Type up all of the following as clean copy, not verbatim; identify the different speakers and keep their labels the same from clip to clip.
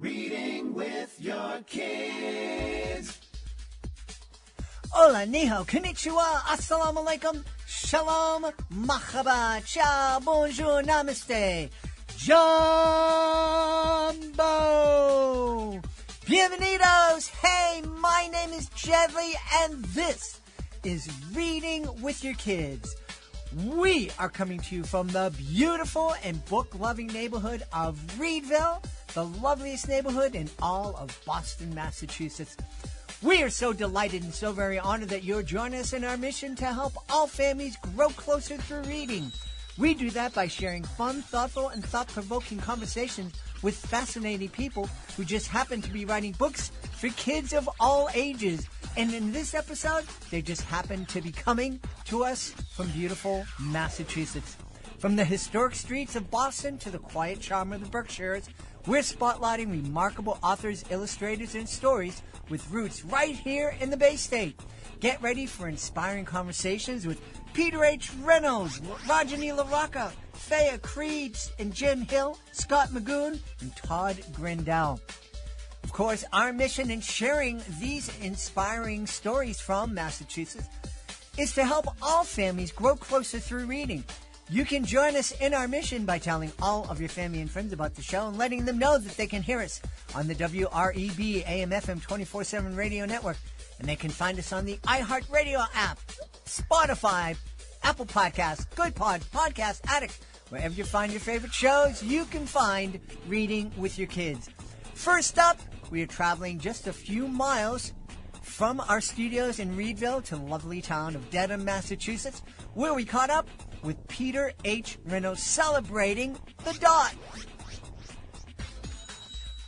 Speaker 1: Reading with your kids.
Speaker 2: Hola, ni hao, konnichiwa, assalamu alaikum, shalom, mahaba, ciao, bonjour, namaste, jumbo, bienvenidos. Hey, my name is Jedley, and this is Reading with Your Kids. We are coming to you from the beautiful and book-loving neighborhood of Reedville, the loveliest neighborhood in all of Boston, Massachusetts. We are so delighted and so very honored that you're joining us in our mission to help all families grow closer through reading. We do that by sharing fun, thoughtful, and thought-provoking conversations with fascinating people who just happen to be writing books for kids of all ages. And in this episode, they just happen to be coming to us from beautiful Massachusetts. From the historic streets of Boston to the quiet charm of the Berkshires, we're spotlighting remarkable authors, illustrators, and stories with roots right here in the Bay State. Get ready for inspiring conversations with Peter H. Reynolds, Rajani LaRocca, Phaea Crede, and Jen Hill, Scott Magoon, and Todd Grindoll. Of course, our mission in sharing these inspiring stories from Massachusetts is to help all families grow closer through reading. You can join us in our mission by telling all of your family and friends about the show and letting them know that they can hear us on the WREB AM/FM 24/7 radio network. And they can find us on the iHeartRadio app, Spotify, Apple Podcasts, Good Podcast Addict. Wherever you find your favorite shows, you can find Reading with Your Kids. First up, we are traveling just a few miles from our studios in Reedville to the lovely town of Dedham, Massachusetts, where we caught up with Peter H. Reynolds celebrating the dot.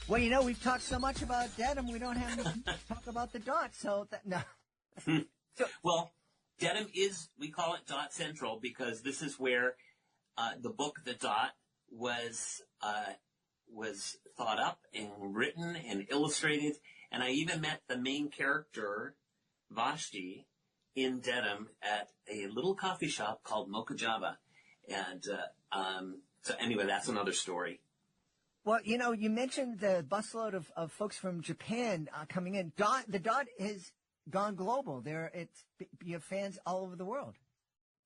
Speaker 2: Well, you know, we've talked so much about Dedham, we don't have to talk about the dot, so no.
Speaker 3: Well, Dedham is, we call it Dot Central because this is where the book, The Dot, was thought up and written and illustrated. And I even met the main character, Vashti, in Dedham at a little coffee shop called Mocha Java. And so anyway, that's another story.
Speaker 2: Well, you know, you mentioned the busload of folks from Japan coming in. The Dot has gone global. You have fans all over the world.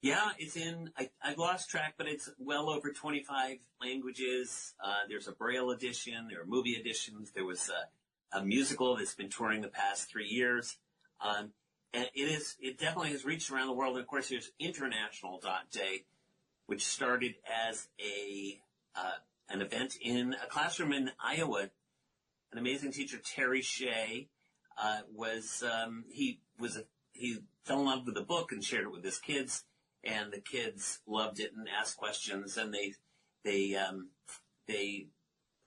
Speaker 3: Yeah, it's in, I've lost track, but it's well over 25 languages. There's a Braille edition. There are movie editions. There was a musical that's been touring the past 3 years. And it definitely has reached around the world. And of course, there's International Dot Day, which started as an event in a classroom in Iowa. An amazing teacher, Terry Shea, he fell in love with the book and shared it with his kids. And the kids loved it and asked questions, and they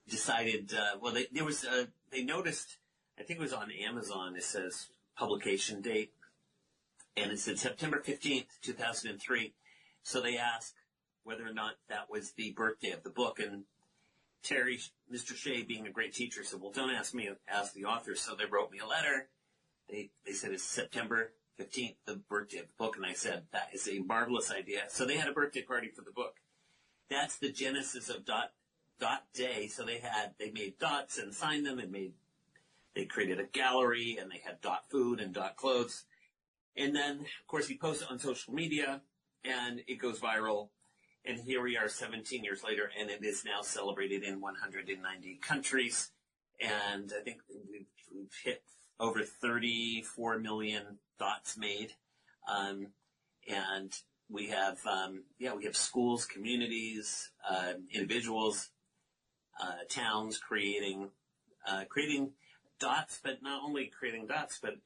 Speaker 3: decided. They noticed. I think it was on Amazon. It says publication date, and it said September 15th, 2003. So they asked whether or not that was the birthday of the book, and Terry, Mr. Shea, being a great teacher, said, "Well, don't ask me. Ask the author." So they wrote me a letter. They said it's September 15th, the birthday of the book, and I said, that is a marvelous idea. So they had a birthday party for the book. That's the genesis of Dot Day. So they made dots and signed them, and they created a gallery, and they had dot food and dot clothes. And then, of course, he posted on social media, and it goes viral. And here we are 17 years later, and it is now celebrated in 190 countries. And I think we've hit over 34 million dots made. And we have schools, communities, individuals, towns creating dots, but not only creating dots, but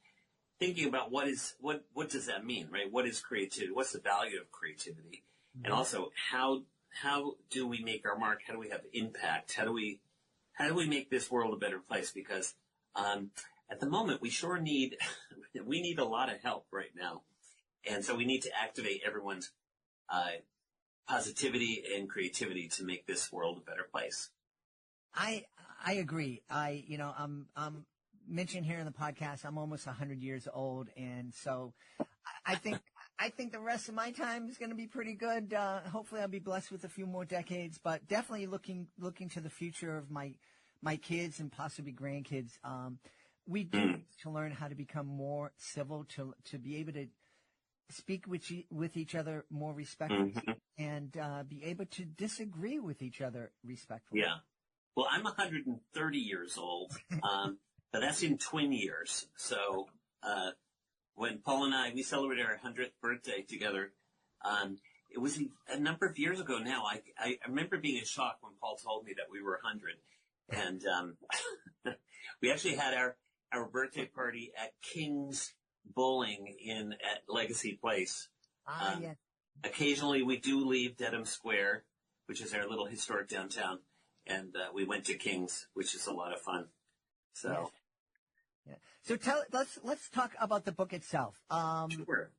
Speaker 3: thinking about what does that mean, right? What is creativity? What's the value of creativity? Mm-hmm. And also how do we make our mark? How do we have impact? How do we make this world a better place? Because, at the moment, we need a lot of help right now. And so we need to activate everyone's positivity and creativity to make this world a better place.
Speaker 2: I agree. I'm mentioned here in the podcast, I'm almost 100 years old. And so I think the rest of my time is going to be pretty good. Hopefully I'll be blessed with a few more decades, but definitely looking to the future of my my kids and possibly grandkids, we do need to learn how to become more civil, to be able to speak with each other more respectfully, and be able to disagree with each other respectfully.
Speaker 3: Yeah. Well, I'm 130 years old, but that's in twin years. So when Paul and I, we celebrated our 100th birthday together, it was a number of years ago now. I remember being in shock when Paul told me that we were 100. And we actually had our birthday party at King's Bowling at Legacy Place.
Speaker 2: Yeah.
Speaker 3: Occasionally we do leave Dedham Square, which is our little historic downtown, and we went to King's, which is a lot of fun. So,
Speaker 2: yeah. So let's talk about the book itself.
Speaker 3: Sure.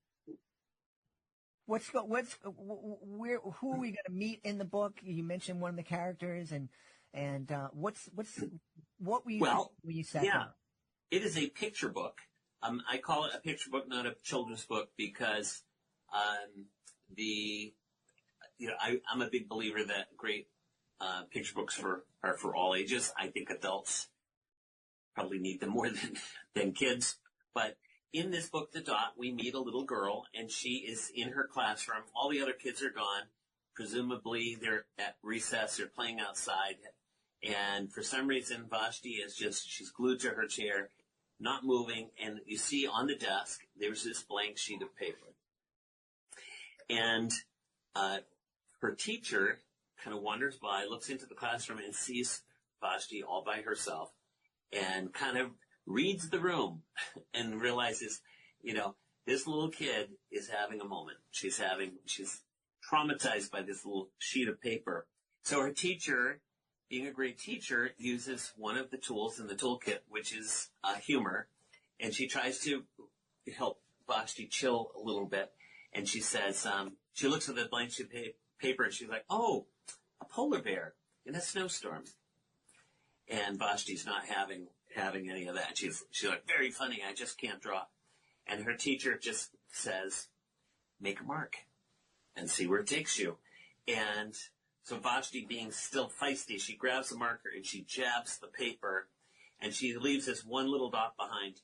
Speaker 2: Who are we going to meet in the book? You mentioned one of the characters, and what were you when you sat down?
Speaker 3: It is a picture book. I call it a picture book, not a children's book, because I'm a big believer that great picture books are for all ages. I think adults probably need them more than kids. But in this book, The Dot, we meet a little girl, and she is in her classroom. All the other kids are gone. Presumably, they're at recess. They're playing outside. And for some reason, Vashti she's glued to her chair, not moving. And you see on the desk, there's this blank sheet of paper. And her teacher kind of wanders by, looks into the classroom, and sees Vashti all by herself, and kind of reads the room and realizes, this little kid is having a moment. She's traumatized by this little sheet of paper. So her teacher, being a great teacher, uses one of the tools in the toolkit, which is humor, and she tries to help Vashti chill a little bit. And she says, she looks at the blank sheet of paper, and she's like, "Oh, a polar bear in a snowstorm." And Vashti's not having any of that. She's like, "Very funny, I just can't draw." And her teacher just says, "Make a mark and see where it takes you." And so Vashti, being still feisty, she grabs the marker and she jabs the paper, and she leaves this one little dot behind.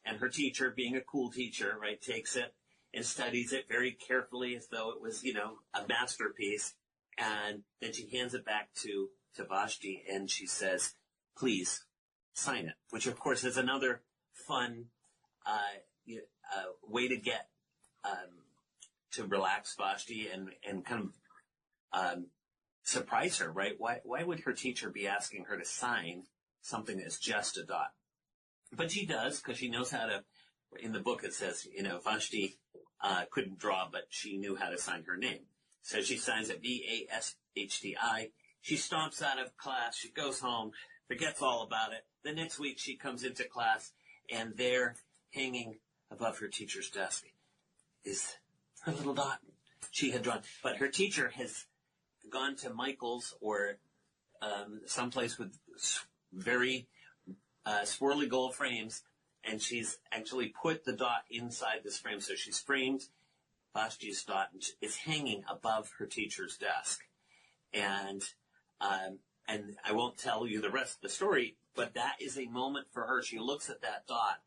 Speaker 3: And her teacher, being a cool teacher, right, takes it and studies it very carefully as though it was, a masterpiece. And then she hands it back to Vashti, and she says, "Please sign it," which of course is another fun way to get to relax Vashti and kind of surprise her, right? Why would her teacher be asking her to sign something that's just a dot? But she does, because she knows how to. In the book it says, Vashti couldn't draw, but she knew how to sign her name. So she signs it VASHTI. She stomps out of class. She goes home, forgets all about it. The next week she comes into class, and there, hanging above her teacher's desk, is her little dot she had drawn. But her teacher has gone to Michael's or someplace with very swirly gold frames, and she's actually put the dot inside this frame. So she's framed Vashti's dot, and it's hanging above her teacher's desk. And I won't tell you the rest of the story, but that is a moment for her. She looks at that dot,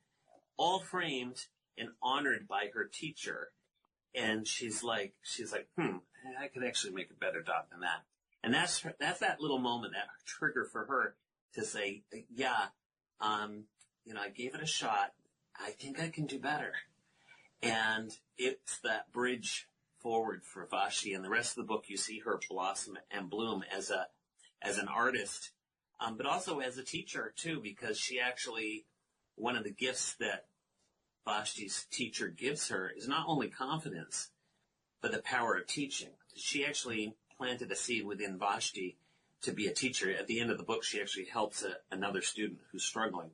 Speaker 3: all framed and honored by her teacher, and she's like, I could actually make a better dot than that. And that's that little moment, that trigger for her to say, I gave it a shot. I think I can do better. And it's that bridge forward for Vashti. And the rest of the book, you see her blossom and bloom as an artist, but also as a teacher too, because she actually, one of the gifts that Vashti's teacher gives her is not only confidence, but the power of teaching. She actually planted a seed within Vashti to be a teacher. At the end of the book, she actually helps another student who's struggling.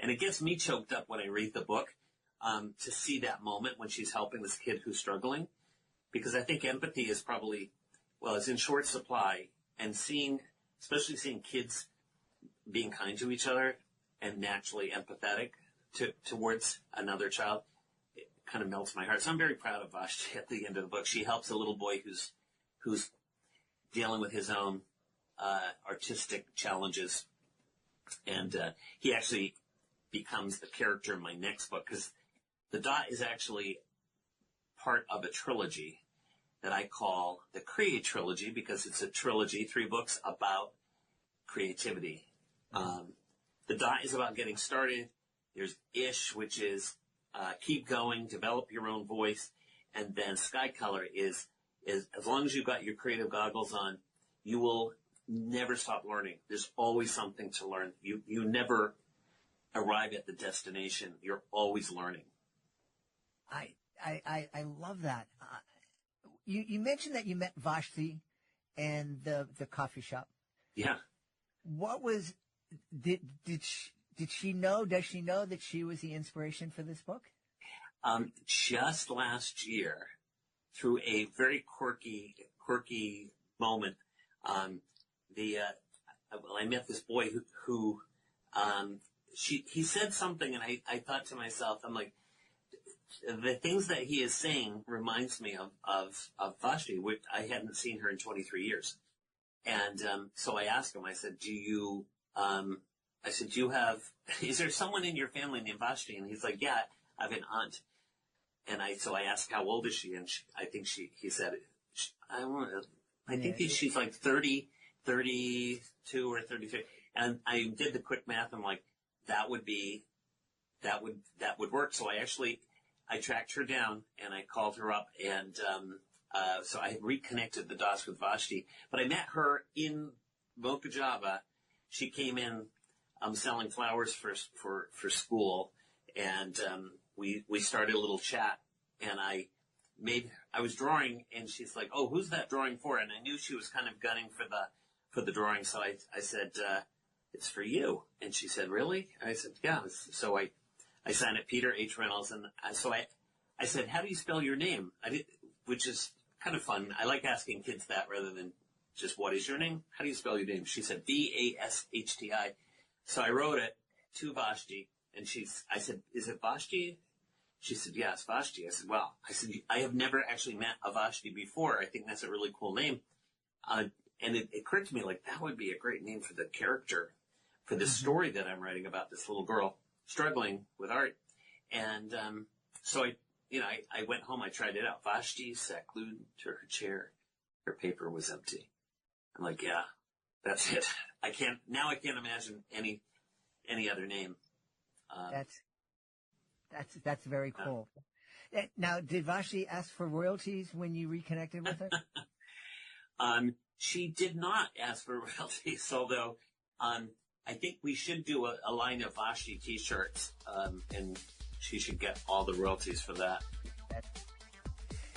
Speaker 3: And it gets me choked up when I read the book, to see that moment when she's helping this kid who's struggling, because I think empathy is probably, it's in short supply, and especially seeing kids being kind to each other and naturally empathetic towards another child, it kind of melts my heart. So I'm very proud of Vashti at the end of the book. She helps a little boy who's dealing with his own artistic challenges, And he actually becomes the character in my next book, because the dot is actually part of a trilogy that I call the Crede trilogy, because it's a trilogy, 3 books about creativity. The dot is about getting started. There's Ish, which is keep going, develop your own voice. And then Sky Color is as long as you've got your creative goggles on, you will never stop learning. There's always something to learn. You never arrive at the destination. You're always learning.
Speaker 2: I love that. You mentioned that you met Vashti in the coffee shop.
Speaker 3: Yeah.
Speaker 2: What was did she know? Does she know that she was the inspiration for this book?
Speaker 3: Just last year, through a very quirky moment, I met this boy who he said something, and I thought to myself, I'm like, the things that he is saying reminds me of Vashti, which I hadn't seen her in 23 years. And so I asked him, I said, do you have, is there someone in your family named Vashti? And he's like, yeah, I have an aunt. And so I asked, how old is she? And he said, I think she's like 30, 32 or 33. And I did the quick math. I'm like, that would work. So I tracked her down and I called her up, and so I reconnected the dots with Vashti. But I met her in Mocha Java. She came in selling flowers for school, and we started a little chat. And I was drawing, and she's like, "Oh, who's that drawing for?" And I knew she was kind of gunning for the drawing, so I said, "It's for you." And she said, "Really?" I said, "Yeah." So I signed it Peter H. Reynolds, and so I said, "How do you spell your name?" Which is kind of fun. I like asking kids that rather than just, "What is your name? How do you spell your name?" She said, Vashti. So I wrote it to Vashti, and I said, "Is it Vashti?" She said, "Yeah, it's Vashti." I said, "Well," I said, "I have never actually met a Vashti before. I think that's a really cool name." And it occurred to me, like, that would be a great name for the character, for the story that I'm writing about this little girl struggling with art. And so I went home, I tried it out. Vashti sat glued to her chair. Her paper was empty. I'm like, yeah, that's it. I can't imagine any other name.
Speaker 2: That's very cool. Now, did Vashti ask for royalties when you reconnected with her?
Speaker 3: She did not ask for royalties, although I think we should do a line of Vashti T-shirts, and she should get all the royalties for that.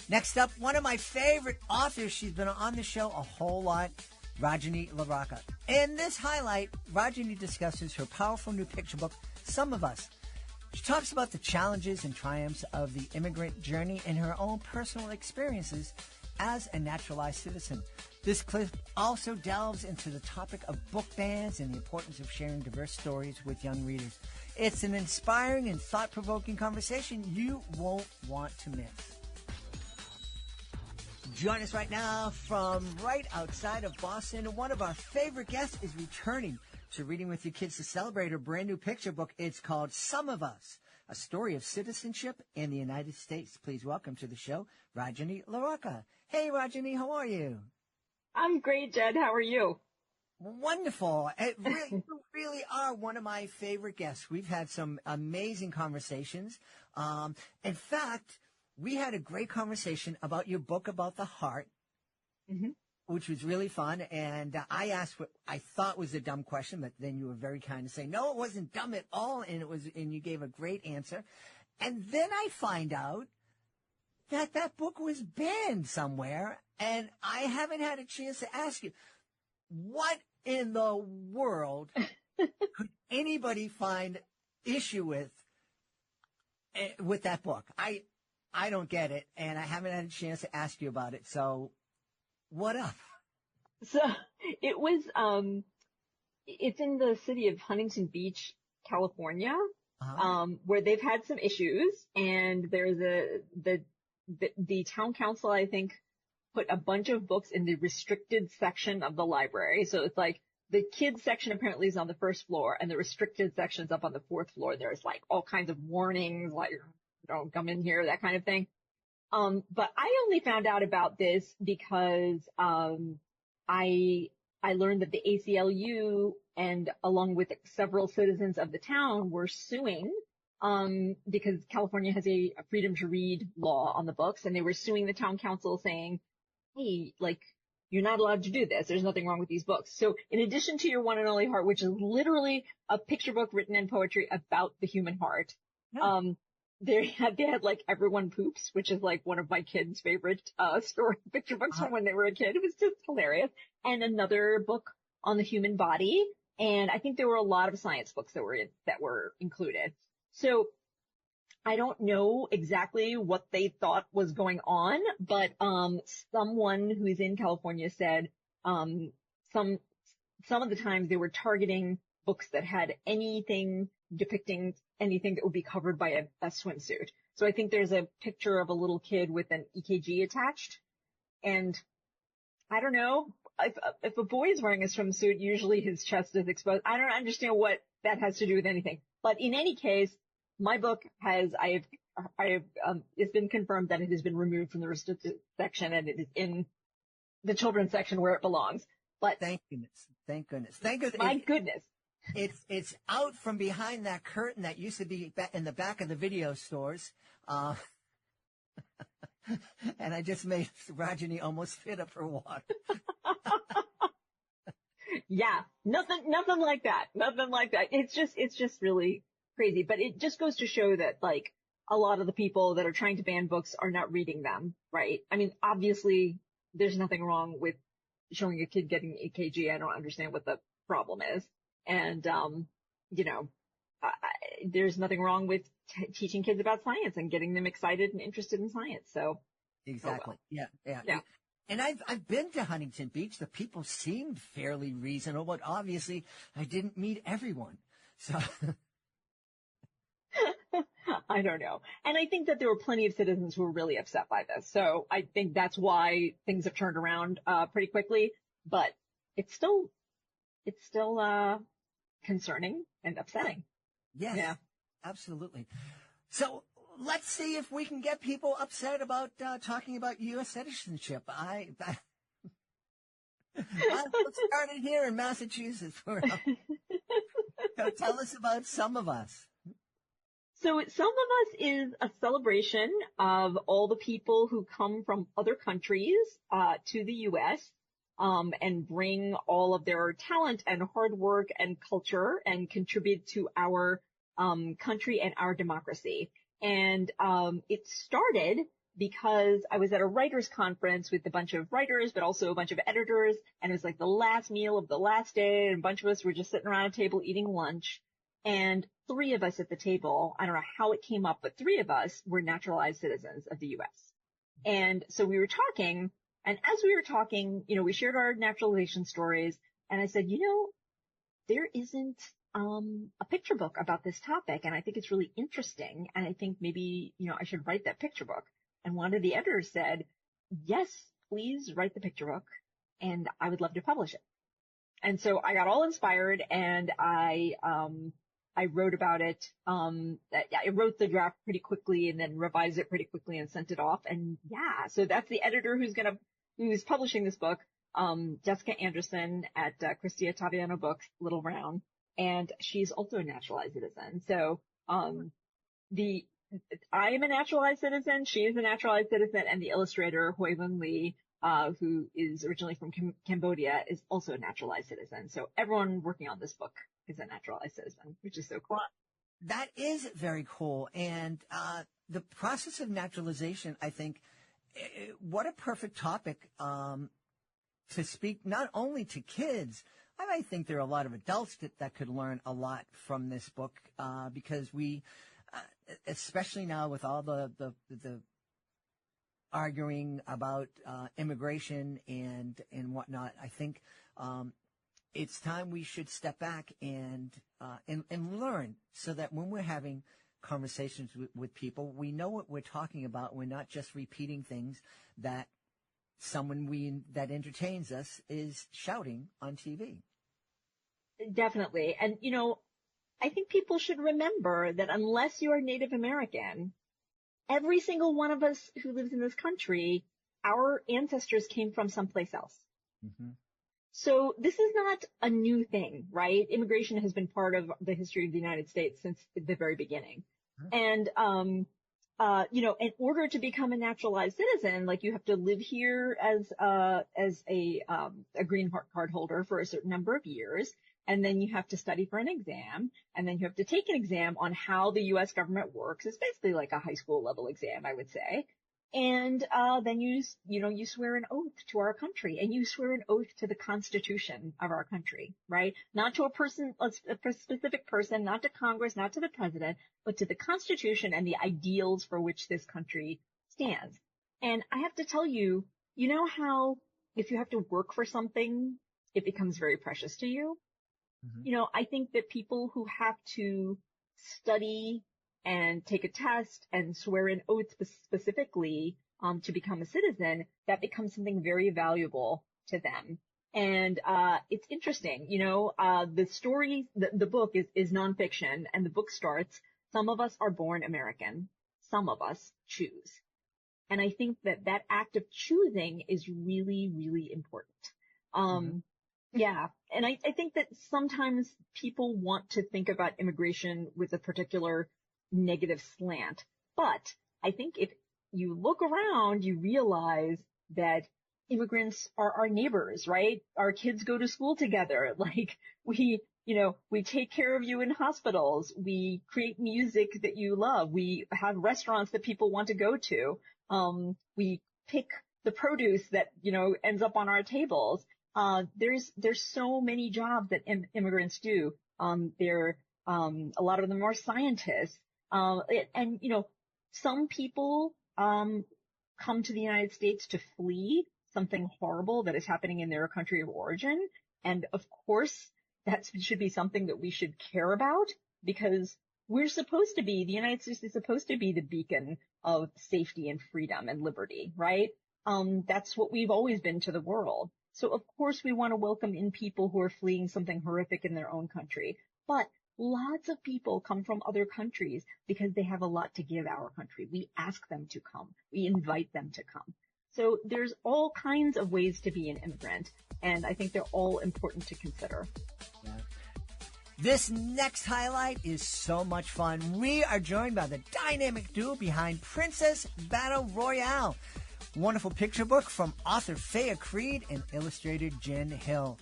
Speaker 2: Next up, one of my favorite authors. She's been on the show a whole lot, Rajani LaRocca. In this highlight, Rajani discusses her powerful new picture book, Some of Us. She talks about the challenges and triumphs of the immigrant journey and her own personal experiences as a naturalized citizen. This clip also delves into the topic of book bans and the importance of sharing diverse stories with young readers. It's an inspiring and thought-provoking conversation you won't want to miss. Join us right now from right outside of Boston. One of our favorite guests is returning to Reading with Your Kids to celebrate her brand new picture book. It's called Some of Us, a story of citizenship in the United States. Please welcome to the show, Rajani LaRocca. Hey, Rajani, how are you?
Speaker 4: I'm great, Jed. How are you?
Speaker 2: Wonderful. You really are one of my favorite guests. We've had some amazing conversations. In fact, we had a great conversation about your book about the heart, which was really fun. And I asked what I thought was a dumb question, but then you were very kind to say, no, it wasn't dumb at all. And you gave a great answer. And then I find out that book was banned somewhere. And I haven't had a chance to ask you, what in the world could anybody find issue with that book? I don't get it, and I haven't had a chance to ask you about it. So, what up?
Speaker 4: So it was, it's in the city of Huntington Beach, California, where they've had some issues, and there's the town council, I think, put a bunch of books in the restricted section of the library. So it's like the kids section apparently is on the first floor, and the restricted section's up on the fourth floor. There's like all kinds of warnings, like don't come in here, that kind of thing. But I only found out about this because I learned that the ACLU and along with several citizens of the town were suing because California has a freedom to read law on the books, and they were suing the town council saying, hey, like, you're not allowed to do this. There's nothing wrong with these books. So in addition to Your One and Only Heart, which is literally a picture book written in poetry about the human heart, they had like Everyone Poops, which is like one of my kids' favorite story picture books from when they were a kid. It was just hilarious. And another book on the human body. And I think there were a lot of science books that were included. So I don't know exactly what they thought was going on, but someone who's in California said some of the times they were targeting books that had anything depicting anything that would be covered by a swimsuit. So I think there's a picture of a little kid with an EKG attached. And I don't know, if a boy is wearing a swimsuit, usually his chest is exposed. I don't understand what that has to do with anything. But in any case, my book it's been confirmed that it has been removed from the restricted section and it is in the children's section where it belongs. But
Speaker 2: thank goodness. Thank goodness. Thank goodness.
Speaker 4: My goodness.
Speaker 2: It's out from behind that curtain that used to be in the back of the video stores. And I just made Rajani almost spit up her water.
Speaker 4: Yeah, nothing like that. Nothing like that. It's just really crazy. But it just goes to show that, like, a lot of the people that are trying to ban books are not reading them, right? I mean, obviously, there's nothing wrong with showing a kid getting EKG. I don't understand what the problem is. And, there's nothing wrong with teaching kids about science and getting them excited and interested in science. So.
Speaker 2: Exactly.
Speaker 4: Oh, well.
Speaker 2: Yeah. And I've been to Huntington Beach. The people seemed fairly reasonable, but obviously I didn't meet everyone. So.
Speaker 4: I don't know. And I think that there were plenty of citizens who were really upset by this. So I think that's why things have turned around, pretty quickly, but it's still concerning and upsetting.
Speaker 2: Yes, yeah, absolutely. So let's see if we can get people upset about talking about U.S. citizenship. Let's start it here in Massachusetts. So tell us about Some of Us.
Speaker 4: So Some of Us is a celebration of all the people who come from other countries to the U.S. And bring all of their talent and hard work and culture and contribute to our country and our democracy. And it started because I was at a writers conference with a bunch of writers, but also a bunch of editors, and it was like the last meal of the last day, and a bunch of us were just sitting around a table eating lunch. And three of us at the table, I don't know how it came up, but three of us were naturalized citizens of the U.S. And so we were talking, and as we were talking, we shared our naturalization stories, and I said, there isn't a picture book about this topic, and I think it's really interesting, and I think maybe, I should write that picture book. And one of the editors said, yes, please write the picture book, and I would love to publish it. And so I got all inspired, and I wrote about it. I wrote the draft pretty quickly and then revised it pretty quickly and sent it off. And yeah, so that's the editor who's publishing this book, Jessica Anderson at Christie Ottaviano Books, Little Brown, and she's also a naturalized citizen. So I am a naturalized citizen, she is a naturalized citizen, and the illustrator Hoi Vun Lee, who is originally from Cambodia, is also a naturalized citizen. So everyone working on this book is a naturalized citizen, which is so cool.
Speaker 2: That is very cool. And the process of naturalization, I think, what a perfect topic to speak not only to kids. I think there are a lot of adults that could learn a lot from this book because we, especially now with all the arguing about immigration and whatnot, I think it's time we should step back and learn so that when we're having conversations with people, we know what we're talking about. We're not just repeating things that someone that entertains us is shouting on TV.
Speaker 4: Definitely. And, I think people should remember that unless you are Native American, every single one of us who lives in this country, our ancestors came from someplace else.
Speaker 2: Mm-hmm.
Speaker 4: So this is not a new thing, right? Immigration has been part of the history of the United States since the very beginning. And, in order to become a naturalized citizen, like you have to live here as a green card holder for a certain number of years. And then you have to study for an exam, and then you have to take an exam on how the U.S. government works. It's basically like a high school level exam, I would say. And then you swear an oath to our country, and you swear an oath to the Constitution of our country, right? Not to a specific person, not to Congress, not to the president, but to the Constitution and the ideals for which this country stands. And I have to tell you, you know how if you have to work for something, it becomes very precious to you? Mm-hmm. I think that people who have to study and take a test and swear an oath specifically to become a citizen, that becomes something very valuable to them. And it's interesting, the story, the book is nonfiction, and the book starts, some of us are born American, some of us choose. And I think that act of choosing is really, really important. Yeah. And I think that sometimes people want to think about immigration with a particular negative slant. But I think if you look around, you realize that immigrants are our neighbors, right? Our kids go to school together. Like we take care of you in hospitals. We create music that you love. We have restaurants that people want to go to. We pick the produce that, ends up on our tables. There's so many jobs that immigrants do. A lot of them are scientists. Some people, come to the United States to flee something horrible that is happening in their country of origin. And of course, that should be something that we should care about, because the United States is supposed to be the beacon of safety and freedom and liberty, right? That's what we've always been to the world. So of course we want to welcome in people who are fleeing something horrific in their own country. But lots of people come from other countries because they have a lot to give our country. We ask them to come. We invite them to come. So there's all kinds of ways to be an immigrant, and I think they're all important to consider.
Speaker 2: Yeah. This next highlight is so much fun. We are joined by the dynamic duo behind Princess Battle Royale. Wonderful picture book from author Phaea Crede and illustrator Jen Hill.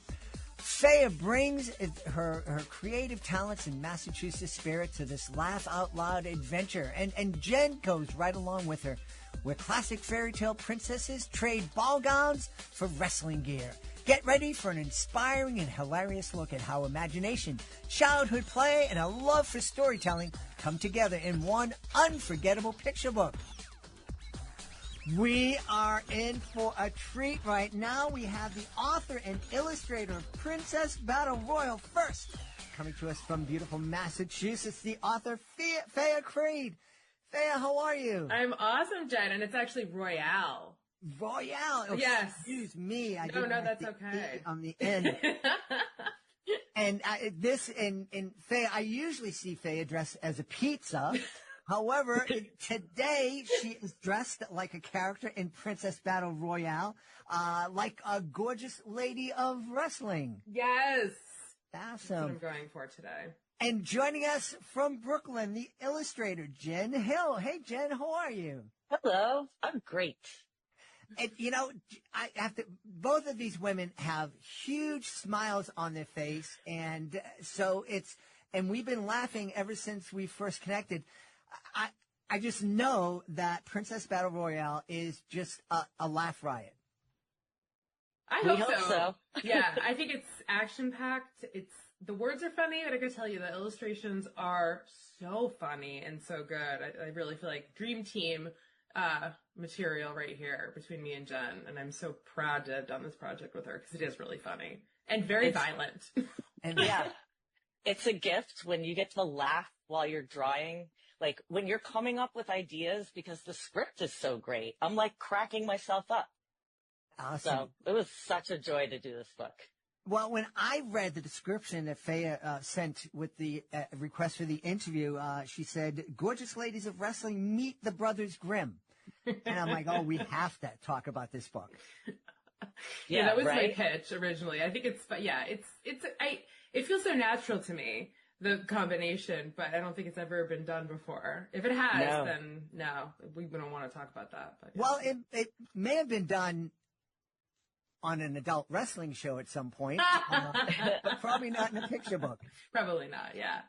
Speaker 2: Phaea brings her creative talents and Massachusetts spirit to this laugh-out-loud adventure, and Jen goes right along with her, where classic fairy tale princesses trade ball gowns for wrestling gear. Get ready for an inspiring and hilarious look at how imagination, childhood play, and a love for storytelling come together in one unforgettable picture book. We are in for a treat right now. We have the author and illustrator of Princess Battle Royale first. Coming to us from beautiful Massachusetts, the author Phaea Crede. Phaea, how are you?
Speaker 5: I'm awesome, Jen, and it's actually Royale.
Speaker 2: Royale? Oh,
Speaker 5: yes.
Speaker 2: Excuse me.
Speaker 5: No, that's okay.
Speaker 2: On the end. And Phaea, I usually see Phaea dressed as a pizza. However, today she is dressed like a character in Princess Battle Royale, like a gorgeous lady of wrestling.
Speaker 5: Yes.
Speaker 2: Awesome.
Speaker 5: That's what I'm going for today.
Speaker 2: And joining us from Brooklyn, the illustrator, Jen Hill. Hey, Jen, how are you?
Speaker 6: Hello. I'm great.
Speaker 2: And, I have to, both of these women have huge smiles on their face. And so and we've been laughing ever since we first connected. I just know that Princess Battle Royale is just a laugh riot.
Speaker 5: I hope so. Yeah, I think it's action-packed. The words are funny, but I can tell you the illustrations are so funny and so good. I really feel like dream team material right here between me and Jen, and I'm so proud to have done this project with her because it is really funny and very violent.
Speaker 6: And yeah, it's a gift when you get to laugh while you're drawing. Like when you're coming up with ideas because the script is so great, I'm like cracking myself up.
Speaker 2: Awesome.
Speaker 6: So it was such a joy to do this book.
Speaker 2: Well, when I read the description that Phaea sent with the request for the interview, she said, "Gorgeous ladies of wrestling, meet the Brothers Grimm." And I'm like, oh, we have to talk about this book.
Speaker 5: Yeah, that was my pitch originally. I think it feels so natural to me, the combination, but I don't think it's ever been done before. If it has, then no, we don't want to talk about that. But yeah.
Speaker 2: Well, it may have been done on an adult wrestling show at some point, but probably not in a picture book.
Speaker 5: Probably not, yeah.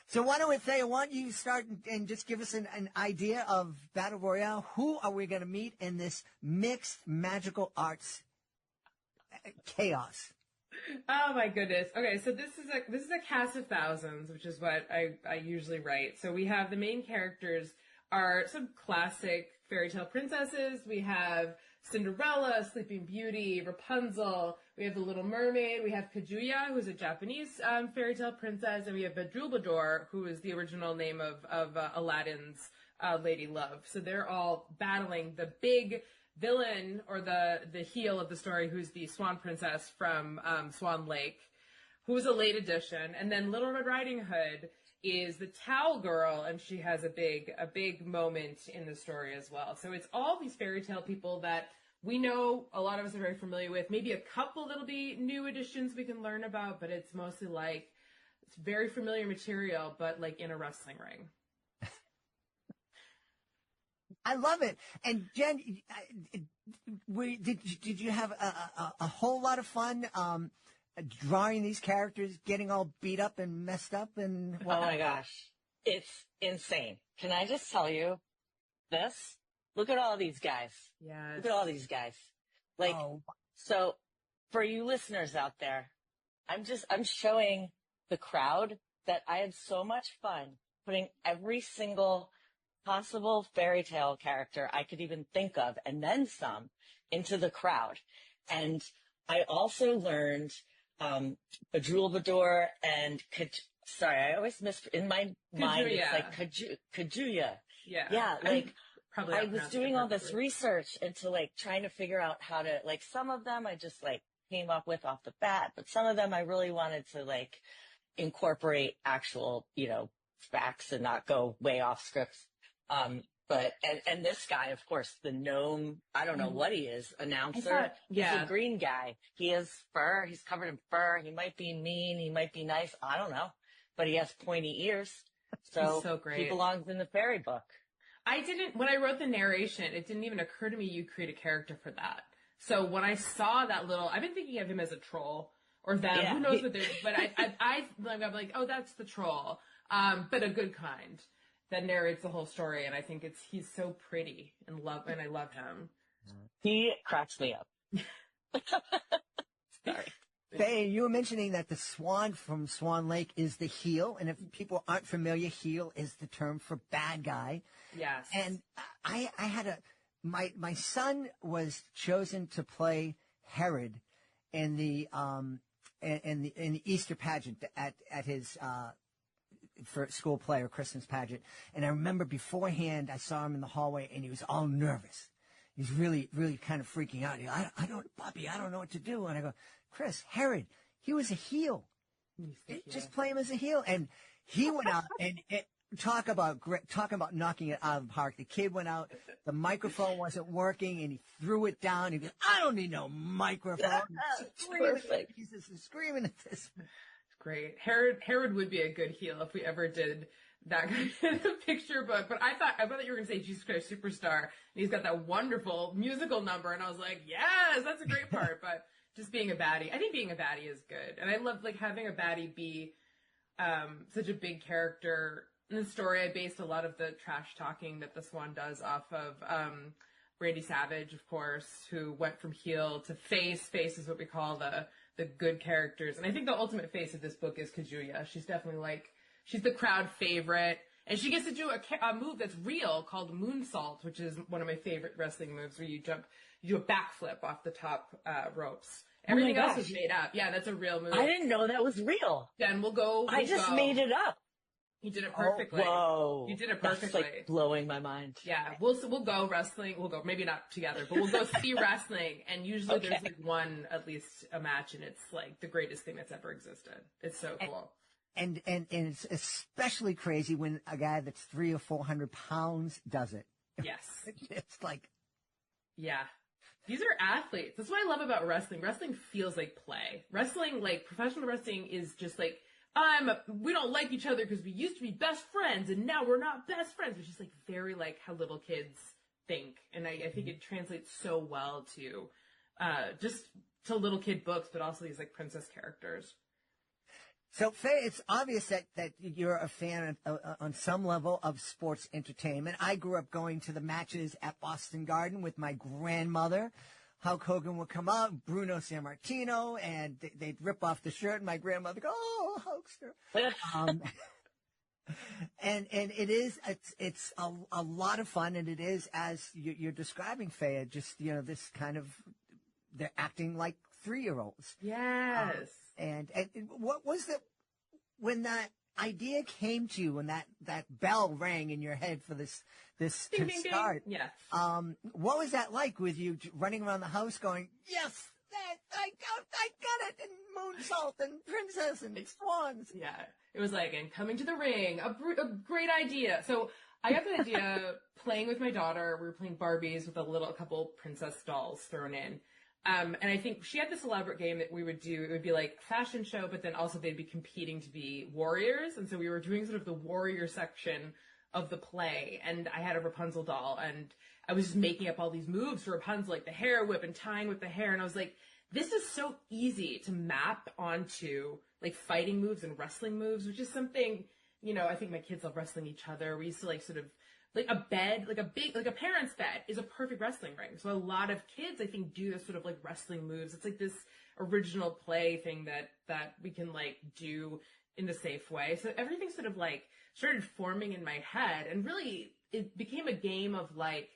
Speaker 2: So why don't you start and just give us an idea of Battle Royale? Who are we going to meet in this mixed magical arts chaos?
Speaker 5: Oh my goodness. Okay, so this is a cast of thousands, which is what I usually write. So we have the main characters are some classic fairy tale princesses. We have Cinderella, Sleeping Beauty, Rapunzel. We have the Little Mermaid. We have Kaguya, who's a Japanese fairy tale princess, and we have Badroulbadour, who is the original name of Aladdin's Lady Love. So they're all battling the big villain, or the heel of the story, who's the Swan Princess from Swan Lake, who's a late addition. And then Little Red Riding Hood is the Towel Girl, and she has a big moment in the story as well. So it's all these fairy tale people that we know a lot of us are very familiar with. Maybe a couple that'll be new additions we can learn about, but it's mostly like, it's very familiar material, but like in a wrestling ring.
Speaker 2: I love it. And Jen, did you have a whole lot of fun drawing these characters, getting all beat up and messed up? And
Speaker 6: oh my gosh, it's insane. Can I just tell you this? Look at all these guys.
Speaker 5: Yeah.
Speaker 6: Look at all these guys. Like, so for you listeners out there, I'm showing the crowd that I had so much fun putting every single possible fairy tale character I could even think of, and then some, into the crowd. And I also learned Badroulbadour and I always in my mind it's like Kaguya.
Speaker 5: Yeah.
Speaker 6: Yeah, like I was doing all this research into like trying to figure out how to, like, some of them I just like came up with off the bat, but some of them I really wanted to like incorporate actual, facts and not go way off script. But this guy, of course, the gnome, I don't know what he is, announcer. He's a green guy. He has fur. He's covered in fur. He might be mean. He might be nice. I don't know. But he has pointy ears. So,
Speaker 5: he's so great.
Speaker 6: He belongs in the fairy book.
Speaker 5: When I wrote the narration, it didn't even occur to me you create a character for that. So when I saw that I've been thinking of him as a troll or them, who knows what they're, but I'm like, oh, that's the troll. But a good kind that narrates the whole story. And I think he's so pretty and I love him.
Speaker 6: He cracks me up. Sorry.
Speaker 2: Faye, you were mentioning that the swan from Swan Lake is the heel, and if people aren't familiar, heel is the term for bad guy.
Speaker 5: Yes.
Speaker 2: And I had my son was chosen to play Herod in the Easter pageant at his for school play or Christmas pageant. And I remember beforehand I saw him in the hallway and he was all nervous. He was really, really kind of freaking out. Bobby, I don't know what to do. And I go, Chris, Herod, he was a heel. Just play him as a heel. And he went out and talking about knocking it out of the park. The kid went out, the microphone wasn't working, and he threw it down. He goes, I don't need no microphone.
Speaker 6: Perfect.
Speaker 2: He's just screaming at this.
Speaker 5: It's great. Herod would be a good heel if we ever did that kind of picture book. But I thought you were going to say Jesus Christ Superstar. And he's got that wonderful musical number. And I was like, yes, that's a great part. But just being a baddie. I think being a baddie is good. And I love like having a baddie be such a big character. In the story, I based a lot of the trash talking that the Swan does off of Randy Savage, of course, who went from heel to face. Face is what we call the good characters. And I think the ultimate face of this book is Kaguya. She's definitely she's the crowd favorite. And she gets to do a move that's real called moonsault, which is one of my favorite wrestling moves where you do a backflip off the top ropes. Everything else is made up. Yeah, that's a real move.
Speaker 6: I didn't know that was real.
Speaker 5: Then we'll go.
Speaker 6: I just made it up.
Speaker 5: You did it perfectly.
Speaker 6: Oh, whoa.
Speaker 5: You did it perfectly.
Speaker 6: That's like blowing my mind.
Speaker 5: Yeah, we'll go wrestling. We'll go, maybe not together, but we'll go see wrestling. And usually there's like one, at least a match, and it's like the greatest thing that's ever existed. It's so cool.
Speaker 2: And it's especially crazy when a guy that's 300 or 400 pounds does it.
Speaker 5: Yes.
Speaker 2: It's like.
Speaker 5: Yeah. These are athletes. That's what I love about wrestling. Wrestling feels like play. Wrestling, like professional wrestling is just like, we don't like each other because we used to be best friends and now we're not best friends. It's just like very like how little kids think. And I think it translates so well to, just to little kid books, but also these like princess characters.
Speaker 2: So, Faye, it's obvious that you're a fan on some level of sports entertainment. I grew up going to the matches at Boston Garden with my grandmother. Hulk Hogan would come out, Bruno Sammartino, and they'd rip off the shirt, and my grandmother would go, "Oh, Hulkster." And it's a lot of fun, and it is, as you're describing, Faye, just, this kind of, they're acting like 3-year-olds.
Speaker 5: Yes.
Speaker 2: And what was when that idea came to you, when that bell rang in your head for this
Speaker 5: ding,
Speaker 2: to
Speaker 5: ding,
Speaker 2: start?
Speaker 5: Ding. Yes.
Speaker 2: What was that like with you running around the house going, yes, I got it, and moonsault and princess and swans?
Speaker 5: Yeah. It was like, and coming to the ring, a great idea. So I got the idea playing with my daughter. We were playing Barbies with a couple princess dolls thrown in. And I think she had this elaborate game that we would do. It would be like fashion show, but then also they'd be competing to be warriors. And so we were doing sort of the warrior section of the play. And I had a Rapunzel doll, and I was just making up all these moves for Rapunzel, like the hair whip and tying with the hair. And I was like, this is so easy to map onto like fighting moves and wrestling moves, which is something, I think my kids love wrestling each other. We used to like sort of, like a bed, like a parent's bed is a perfect wrestling ring. So a lot of kids, I think, do this sort of like wrestling moves. It's like this original play thing that we can like do in a safe way. So everything sort of like started forming in my head, and really it became a game of like,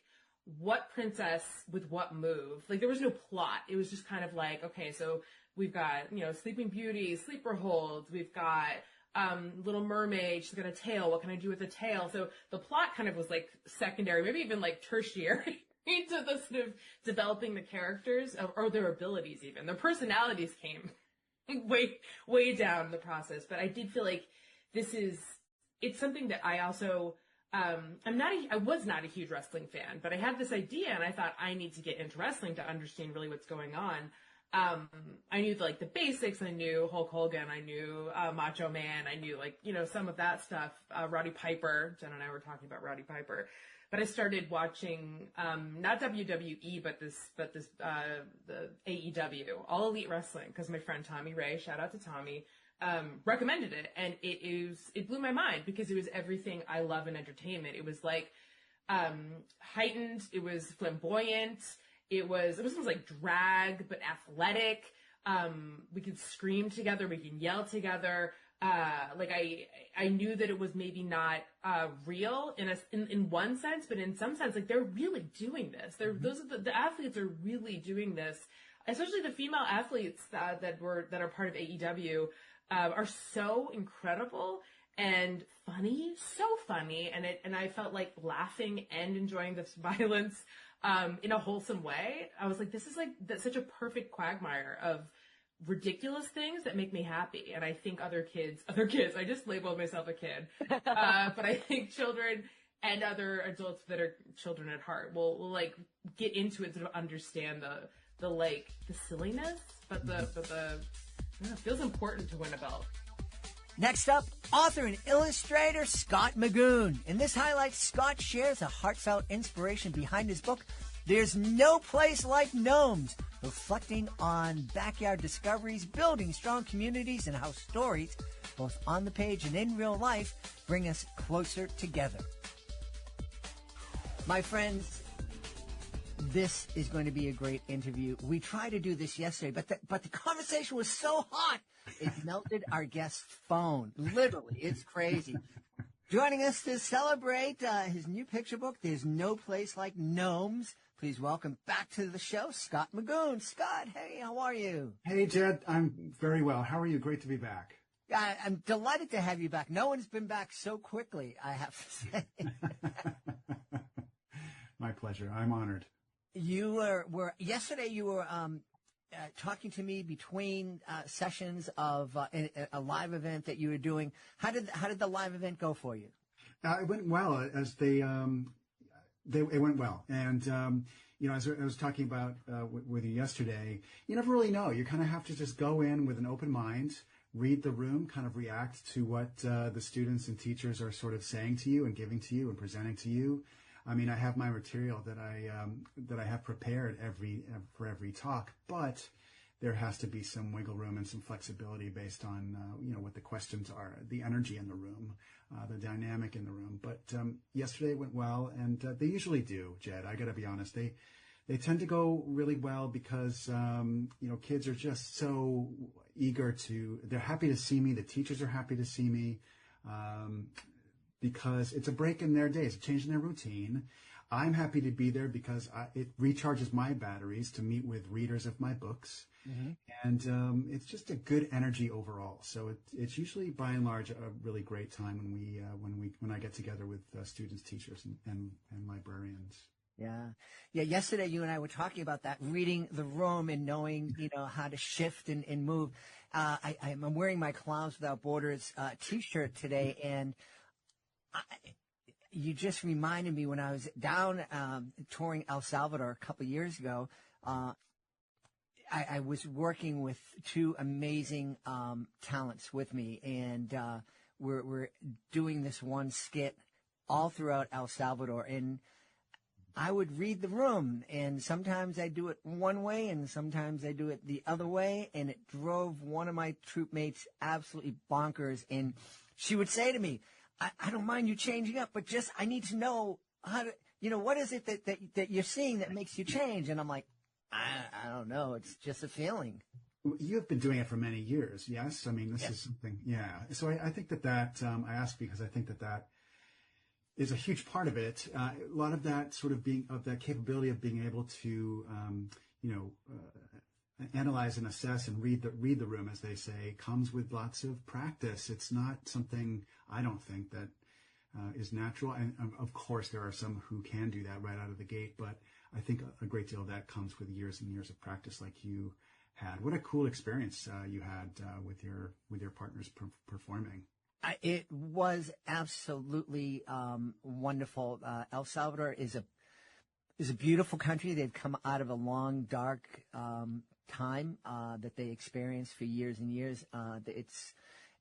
Speaker 5: what princess with what move. Like there was no plot. It was just kind of like, okay, so we've got, Sleeping Beauty, sleeper holds. We've got, Little Mermaid, she's got a tail. What can I do with a tail? So the plot kind of was like secondary, maybe even like tertiary to the sort of developing the characters or their abilities even. Their personalities came way down the process. But I did feel like it's something that I also, I was not a huge wrestling fan, but I had this idea and I thought I need to get into wrestling to understand really what's going on. I knew like the basics. I knew Hulk Hogan. I knew Macho Man. I knew like some of that stuff. Roddy Piper. Jen and I were talking about Roddy Piper, but I started watching not WWE, but the AEW, All Elite Wrestling, because my friend Tommy Ray, shout out to Tommy, recommended it, and it blew my mind because it was everything I love in entertainment. It was like heightened. It was flamboyant. It was almost like drag, but athletic. We could scream together. We could yell together. Like I knew that it was maybe not real in one sense, but in some sense, like they're really doing this. Those are the athletes are really doing this. Especially the female athletes that are part of AEW are so incredible and funny, so funny, and I felt like laughing and enjoying this violence. In a wholesome way. I was like, this is like such a perfect quagmire of ridiculous things that make me happy. And I think other kids, I just labeled myself a kid. But I think children and other adults that are children at heart will like get into it, sort of understand the silliness, but it feels important to win a belt.
Speaker 2: Next up, author and illustrator Scott Magoon. In this highlight, Scott shares a heartfelt inspiration behind his book, There's No Place Like Gnomes, reflecting on backyard discoveries, building strong communities, and how stories, both on the page and in real life, bring us closer together. My friends, this is going to be a great interview. We tried to do this yesterday, but the conversation was so hot, it melted our guest's phone. Literally, it's crazy. Joining us to celebrate his new picture book, There's No Place Like Gnomes. Please welcome back to the show, Scott Magoon. Scott, hey, how are you?
Speaker 7: Hey, Jed, I'm very well. How are you? Great to be back.
Speaker 2: I'm delighted to have you back. No one's been back so quickly, I have to say.
Speaker 7: My pleasure. I'm honored.
Speaker 2: You were yesterday. You were talking to me between sessions of a live event that you were doing. How did the live event go for you?
Speaker 7: It went well. As it went well, and as I was talking about with you yesterday, you never really know. You kind of have to just go in with an open mind, read the room, kind of react to what the students and teachers are sort of saying to you and giving to you and presenting to you. I mean, I have my material that I have prepared for every talk, but there has to be some wiggle room and some flexibility based on what the questions are, the energy in the room, the dynamic in the room. But yesterday went well, and they usually do, Jed. I got to be honest. They tend to go really well because kids are just so eager to. They're happy to see me. The teachers are happy to see me. Because it's a break in their days, a change in their routine. I'm happy to be there because it recharges my batteries to meet with readers of my books. Mm-hmm. And it's just a good energy overall. So it's usually, by and large, a really great time when I get together with students, teachers, and librarians.
Speaker 2: Yeah. Yesterday, you and I were talking about that, reading the room and knowing, how to shift and move. I'm wearing my Clowns Without Borders T-shirt today, and you just reminded me when I was down touring El Salvador a couple of years ago. I was working with two amazing talents with me, and we're doing this one skit all throughout El Salvador. And I would read the room, and sometimes I do it one way, and sometimes I do it the other way, and it drove one of my troop mates absolutely bonkers. And she would say to me, I don't mind you changing up, but just I need to know how to, what is it that you're seeing that makes you change? And I'm like, I don't know. It's just a feeling.
Speaker 7: You have been doing it for many years, yes? I mean, this is something, yeah. So I think that I ask because I think that is a huge part of it. A lot of that sort of that capability of being able to, analyze and assess and read the room, as they say, comes with lots of practice. It's not something I don't think that is natural. And of course, there are some who can do that right out of the gate, but I think a great deal of that comes with years and years of practice like you had. What a cool experience you had with your partners performing.
Speaker 2: It was absolutely wonderful. El Salvador is a beautiful country. They've come out of a long, dark time that they experienced for years and years. It's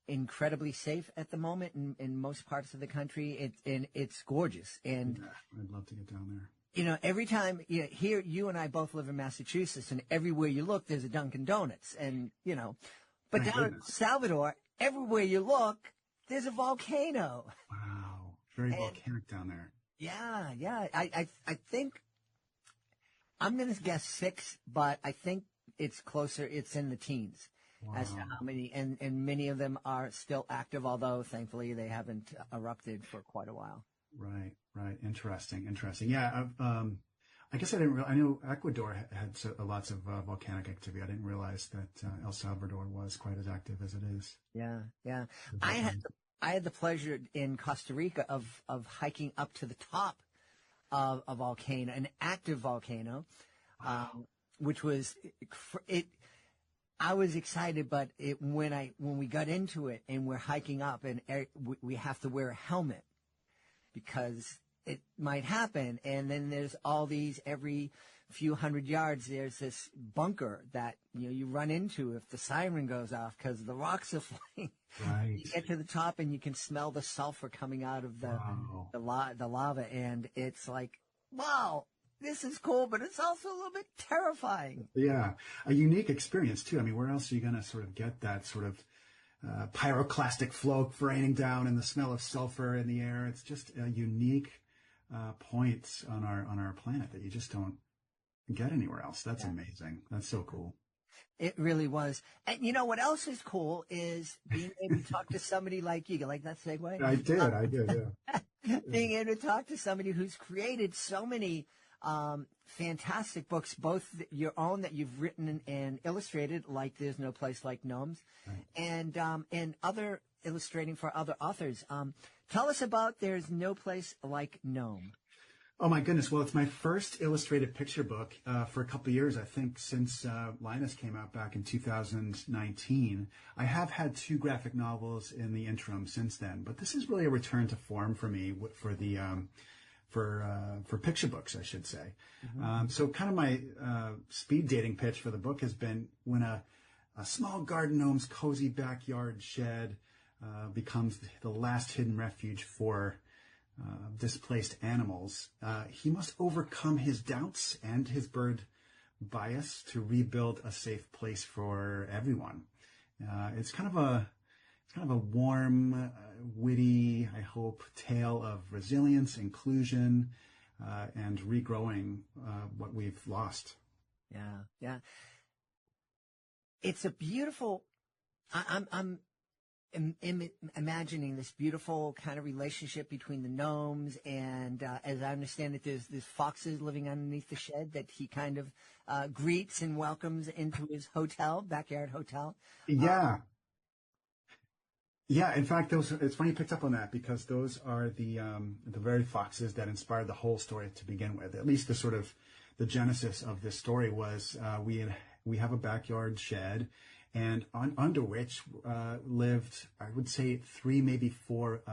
Speaker 2: incredibly safe at the moment in most parts of the country. It's gorgeous. And
Speaker 7: yeah, I'd love to get down there.
Speaker 2: Every time here, you and I both live in Massachusetts, and everywhere you look, there's a Dunkin' Donuts. And, but down in El Salvador, everywhere you look, there's a volcano.
Speaker 7: Wow. Very volcanic down there.
Speaker 2: Yeah. I think I'm going to guess 6, but I think it's closer. It's in the teens. Wow. As to how many, and many of them are still active, although thankfully they haven't erupted for quite a while.
Speaker 7: Right. Interesting. Yeah. I guess I knew Ecuador had lots of volcanic activity. I didn't realize that El Salvador was quite as active as it is.
Speaker 2: Yeah. I had the pleasure in Costa Rica of hiking up to the top of a volcano, an active volcano, which was it. I was excited, but when we got into it and we're hiking up and we have to wear a helmet because it might happen. And then there's all these, every few hundred yards, there's this bunker that, you run into if the siren goes off because the rocks are flying.
Speaker 7: Right.
Speaker 2: You get to the top and you can smell the sulfur coming out of the lava. And it's like, wow, this is cool, but it's also a little bit terrifying.
Speaker 7: Yeah. A unique experience too. I mean, where else are you going to sort of get that sort of pyroclastic flow raining down and the smell of sulfur in the air? It's just a unique point on our planet that you just don't get anywhere else. That's amazing. That's so cool.
Speaker 2: It really was. And what else is cool is being able to talk to somebody like you. You like that segue?
Speaker 7: I did, yeah.
Speaker 2: Being able to talk to somebody who's created so many fantastic books, both your own that you've written and illustrated, like There's No Place Like Gnomes, right, and other illustrating for other authors. Tell us about There's No Place Like Gnome.
Speaker 7: Oh my goodness! Well, it's my first illustrated picture book for a couple of years. I think since Linus came out back in 2019. I have had 2 graphic novels in the interim since then, but this is really a return to form for me for the for picture books, I should say. Mm-hmm. So kind of my speed dating pitch for the book has been when a small garden gnome's cozy backyard shed becomes the last hidden refuge for displaced animals, he must overcome his doubts and his bird bias to rebuild a safe place for everyone. It's kind of a warm, witty, I hope, tale of resilience, inclusion, and regrowing what we've lost.
Speaker 2: Yeah. It's a beautiful. I'm imagining this beautiful kind of relationship between the gnomes and, as I understand it, there's foxes living underneath the shed that he kind of greets and welcomes into his backyard hotel.
Speaker 7: Yeah. In fact, it's funny you picked up on that, because those are the very foxes that inspired the whole story to begin with. At least the genesis of this story was we have a backyard shed, and under which lived, I would say, 3, maybe 4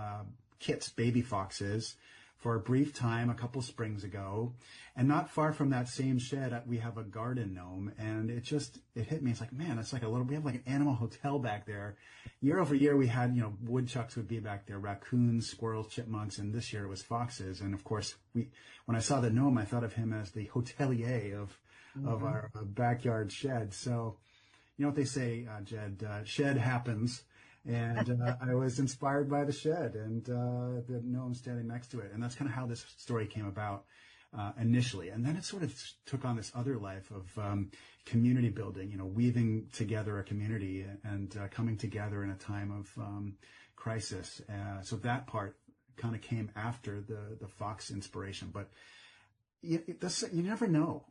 Speaker 7: kits, baby foxes, for a brief time a couple springs ago. And not far from that same shed, we have a garden gnome, and it hit me. It's like, man, it's like we have like an animal hotel back there. Year over year, we had, woodchucks would be back there, raccoons, squirrels, chipmunks, and this year it was foxes. And of course, when I saw the gnome, I thought of him as the hotelier of our backyard shed. So, you know what they say, Jed, shed happens. And I was inspired by the shed and the gnome standing next to it. And that's kind of how this story came about initially. And then it sort of took on this other life of community building, weaving together a community and coming together in a time of crisis. So that part kind of came after the Fox inspiration. But you never know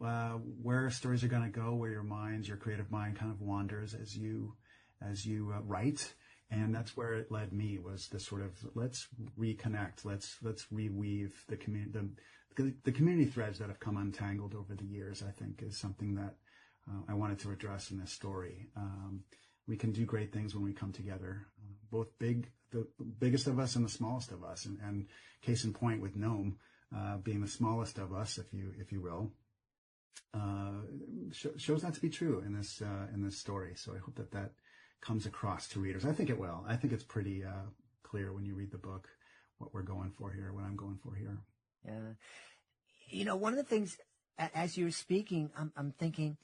Speaker 7: where stories are going to go, where your creative mind kind of wanders as you write. And that's where it led me, was this sort of, let's reconnect, let's reweave the community threads that have come untangled over the years, I think, is something that I wanted to address in this story. We can do great things when we come together, both the biggest of us and the smallest of us. And case in point with Gnome, being the smallest of us, if you will, shows that to be true in this story. So I hope that comes across to readers. I think it will. I think it's pretty clear when you read the book what we're going for here, what I'm going for here.
Speaker 2: Yeah. One of the things, as you were speaking, I'm thinking,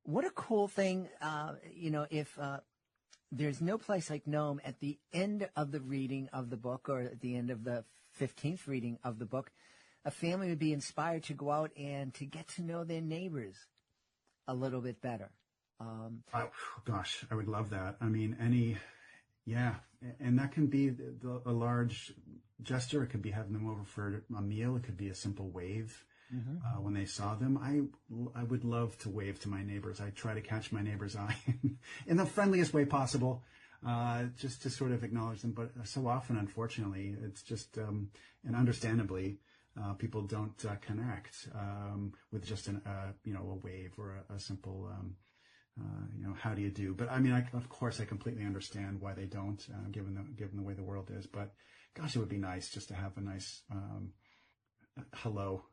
Speaker 2: what a cool thing, if there's no place like Gnome at the end of the reading of the book, or at the end of the 15th reading of the book, a family would be inspired to go out and to get to know their neighbors a little bit better.
Speaker 7: Gosh, I would love that. I mean, and that can be a large gesture. It could be having them over for a meal. It could be a simple wave. Mm-hmm. When they saw them, I would love to wave to my neighbors. I try to catch my neighbor's eye in the friendliest way possible, just to sort of acknowledge them. But so often, unfortunately, it's just, and understandably, people don't connect with just a wave or a simple how do you do? But I mean, of course, I completely understand why they don't, given the way the world is. But gosh, it would be nice just to have a nice hello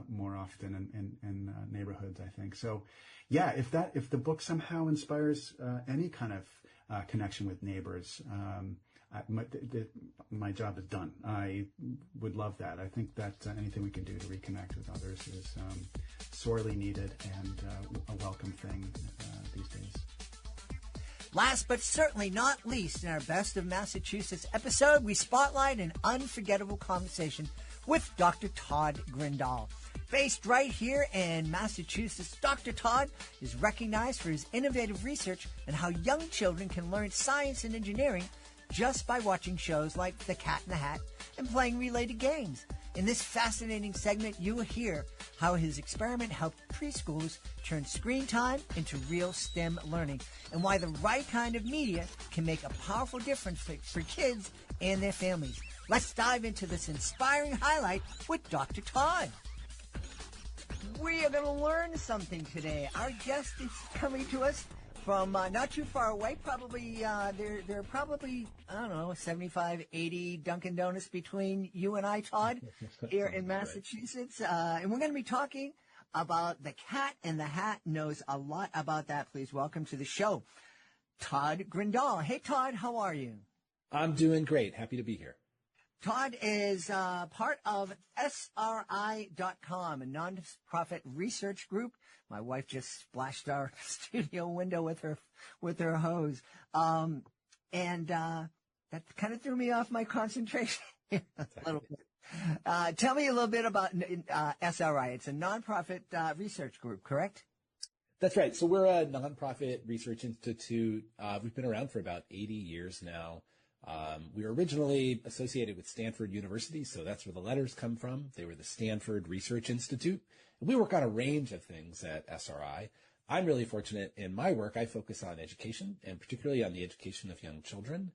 Speaker 7: more often in neighborhoods, I think. So, yeah, if the book somehow inspires any kind of connection with neighbors, my job is done. I would love that. I think that anything we can do to reconnect with others is sorely needed and a welcome thing these days.
Speaker 2: Last but certainly not least, in our Best of Massachusetts episode, we spotlight an unforgettable conversation with Dr. Todd Grindoll. Based right here in Massachusetts, Dr. Todd is recognized for his innovative research and how young children can learn science and engineering just by watching shows like The Cat in the Hat and playing related games. In this fascinating segment, you will hear how his experiment helped preschoolers turn screen time into real STEM learning, and why the right kind of media can make a powerful difference for kids and their families. Let's dive into this inspiring highlight with Dr. Todd. We are going to learn something today. Our guest is coming to us from not too far away. Probably, there are probably, I don't know, 75, 80 Dunkin' Donuts between you and I, Todd, here in Massachusetts. And we're going to be talking about the Cat in the Hat. Knows a lot about that. Please welcome to the show, Todd Grindoll. Hey, Todd, how are you?
Speaker 8: I'm doing great. Happy to be here.
Speaker 2: Todd is part of SRI.com, a nonprofit research group. My wife just splashed our studio window with her hose, and that kind of threw me off my concentration a little bit. Tell me a little bit about SRI. It's a nonprofit research group, correct?
Speaker 8: That's right. So we're a nonprofit research institute. We've been around for about 80 years now. We were originally associated with Stanford University, so that's where the letters come from. They were the Stanford Research Institute. And we work on a range of things at SRI. I'm really fortunate in my work. I focus on education, and particularly on the education of young children.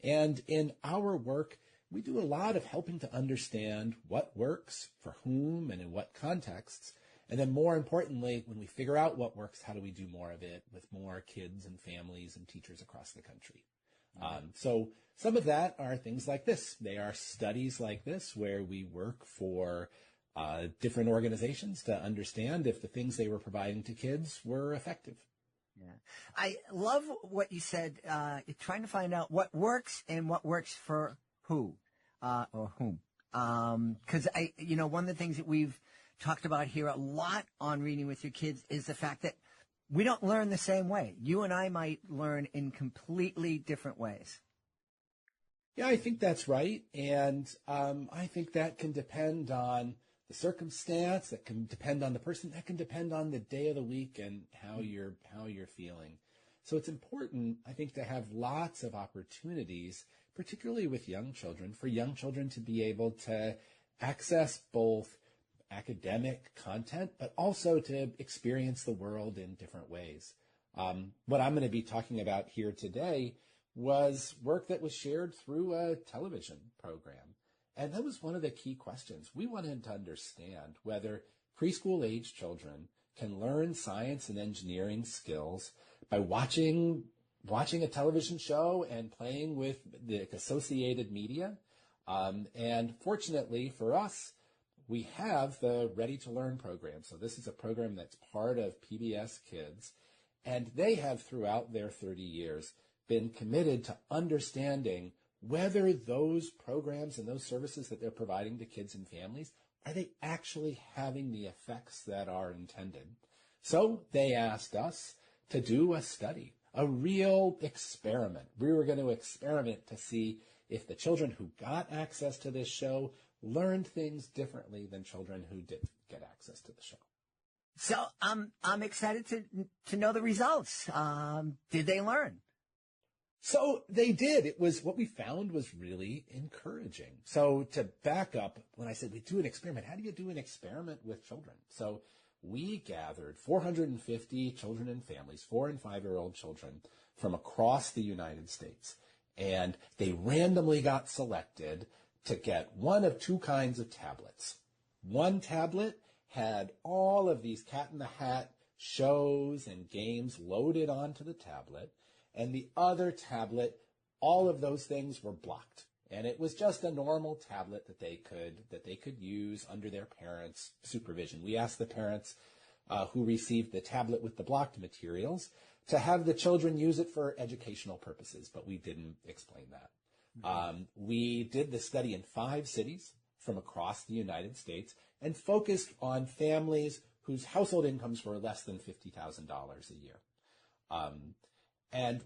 Speaker 8: And in our work, we do a lot of helping to understand what works, for whom, and in what contexts. And then more importantly, when we figure out what works, how do we do more of it with more kids and families and teachers across the country? So some of that are things like this. They are studies like this where we work for different organizations to understand if the things they were providing to kids were effective.
Speaker 2: Yeah. I love what you said, trying to find out what works and what works for who or whom. Because one of the things that we've talked about here a lot on Reading with Your Kids is the fact that we don't learn the same way. You and I might learn in completely different ways.
Speaker 8: Yeah, I think that's right. And I think that can depend on the circumstance, that can depend on the person, that can depend on the day of the week and how you're feeling. So it's important, I think, to have lots of opportunities, particularly with young children, for young children to be able to access both academic content, but also to experience the world in different ways. What I'm going to be talking about here today was work that was shared through a television program. And that was one of the key questions. We wanted to understand whether preschool age children can learn science and engineering skills by watching a television show and playing with the associated media. And fortunately for us, we have the Ready to Learn program. So this is a program that's part of PBS Kids, and they have throughout their 30 years been committed to understanding whether those programs and those services that they're providing to kids and families, are they actually having the effects that are intended? So they asked us to do a study, a real experiment. We were going to experiment to see if the children who got access to this show learned things differently than children who didn't get access to the show.
Speaker 2: So I'm excited to know the results. Did they learn?
Speaker 8: So they did. What we found was really encouraging. So to back up, when I said we do an experiment, how do you do an experiment with children? So we gathered 450 children and families, 4- and 5-year-old children from across the United States. And they randomly got selected to get one of two kinds of tablets. One tablet had all of these Cat in the Hat shows and games loaded onto the tablet, and the other tablet, all of those things were blocked. And it was just a normal tablet that they could use under their parents' supervision. We asked the parents who received the tablet with the blocked materials to have the children use it for educational purposes, but we didn't explain that. We did the study in 5 cities from across the United States and focused on families whose household incomes were less than $50,000 a year. And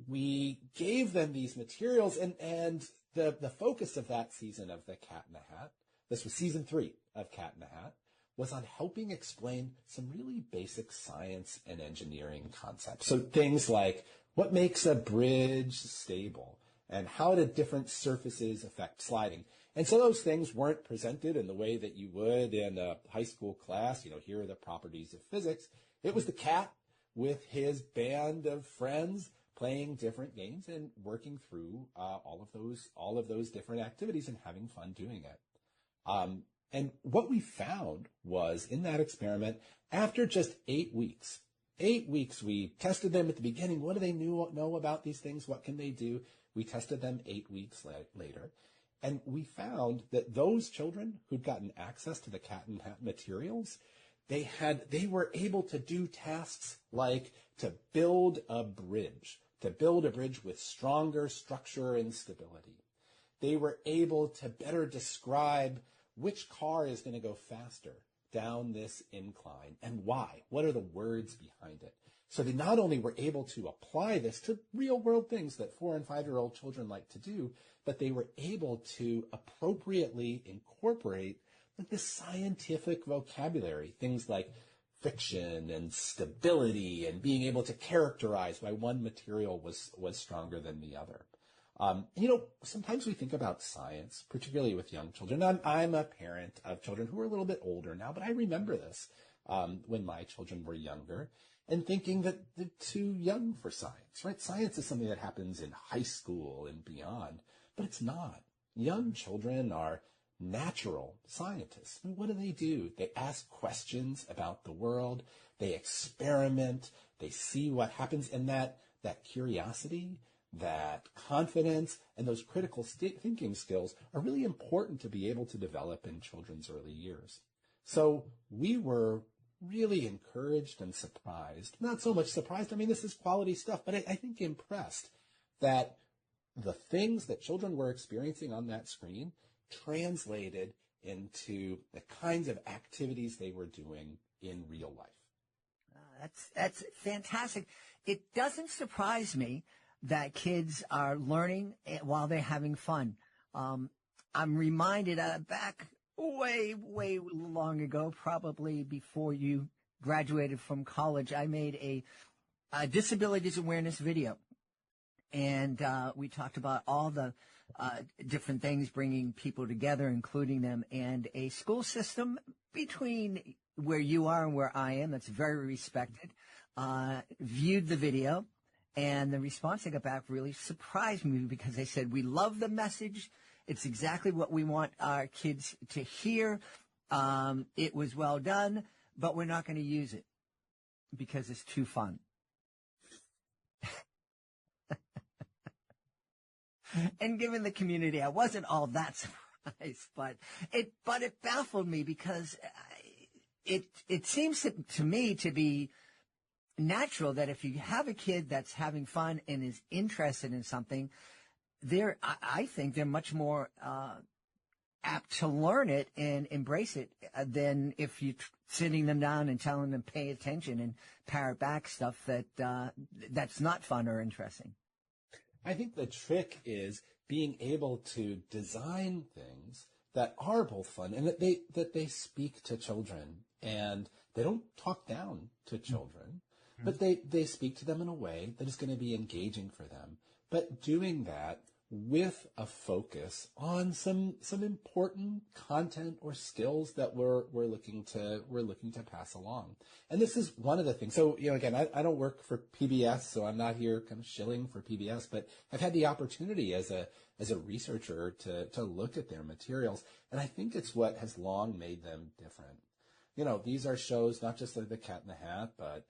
Speaker 8: we gave them these materials, and the focus of that season of the Cat in the Hat, this was season 3 of Cat in the Hat, was on helping explain some really basic science and engineering concepts. So things like what makes a bridge stable, And how did different surfaces affect sliding? And so those things weren't presented in the way that you would in a high school class. Here are the properties of physics. It was the cat with his band of friends playing different games and working through all of those different activities and having fun doing it. And what we found was in that experiment, after just 8 weeks, we tested them at the beginning. What do they know about these things? What can they do? We tested them 8 weeks later. And we found that those children who'd gotten access to the cat and hat materials, they were able to do tasks like to build a bridge with stronger structure and stability. They were able to better describe which car is going to go faster down this incline and why. What are the words behind it? So they not only were able to apply this to real world things that 4 and 5-year-old children like to do, but they were able to appropriately incorporate the scientific vocabulary, things like friction and stability and being able to characterize why one material was stronger than the other. Sometimes we think about science, particularly with young children. I'm a parent of children who are a little bit older now, but I remember this when my children were younger and thinking that they're too young for science, right? Science is something that happens in high school and beyond, but it's not. Young children are natural scientists. I mean, what do? They ask questions about the world. They experiment. They see what happens. And that curiosity, that confidence, and those critical thinking skills are really important to be able to develop in children's early years. So we were really encouraged and surprised. Not so much surprised. I mean, this is quality stuff, but I think impressed that the things that children were experiencing on that screen translated into the kinds of activities they were doing in real life.
Speaker 2: That's fantastic. It doesn't surprise me that kids are learning while they're having fun. I'm reminded back way long ago, probably before you graduated from college, I made a disabilities awareness video. And we talked about all the different things, bringing people together, including them, and a school system between where you are and where I am that's very respected, viewed the video, and the response I got back really surprised me because they said, we love the message. It's exactly what we want our kids to hear. It was well done, but we're not going to use it because it's too fun. And given the community, I wasn't all that surprised, but it baffled me because it seems to me to be natural that if you have a kid that's having fun and is interested in something, I think they're much more apt to learn it and embrace it than if you're sitting them down and telling them pay attention and parrot back stuff that's not fun or interesting.
Speaker 8: I think the trick is being able to design things that are both fun and that they speak to children, and they don't talk down to children, but they speak to them in a way that is going to be engaging for them. But doing that with a focus on some important content or skills that we're looking to pass along. And this is one of the things. So, again, I don't work for PBS, so I'm not here kind of shilling for PBS, but I've had the opportunity as a researcher to look at their materials. And I think it's what has long made them different. These are shows not just like The Cat in the Hat, but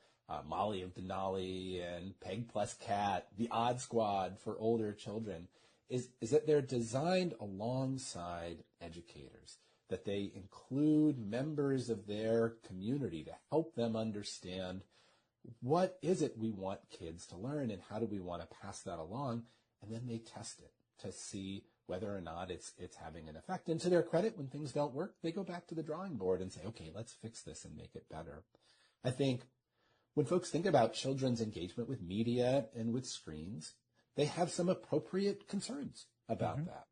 Speaker 8: Molly of Denali and Peg Plus Cat, The Odd Squad for older children. Is that they're designed alongside educators, that they include members of their community to help them understand what is it we want kids to learn and how do we want to pass that along, and then they test it to see whether or not it's having an effect. And to their credit, when things don't work, they go back to the drawing board and say, okay, let's fix this and make it better. I think when folks think about children's engagement with media and with screens, they have some appropriate concerns about that.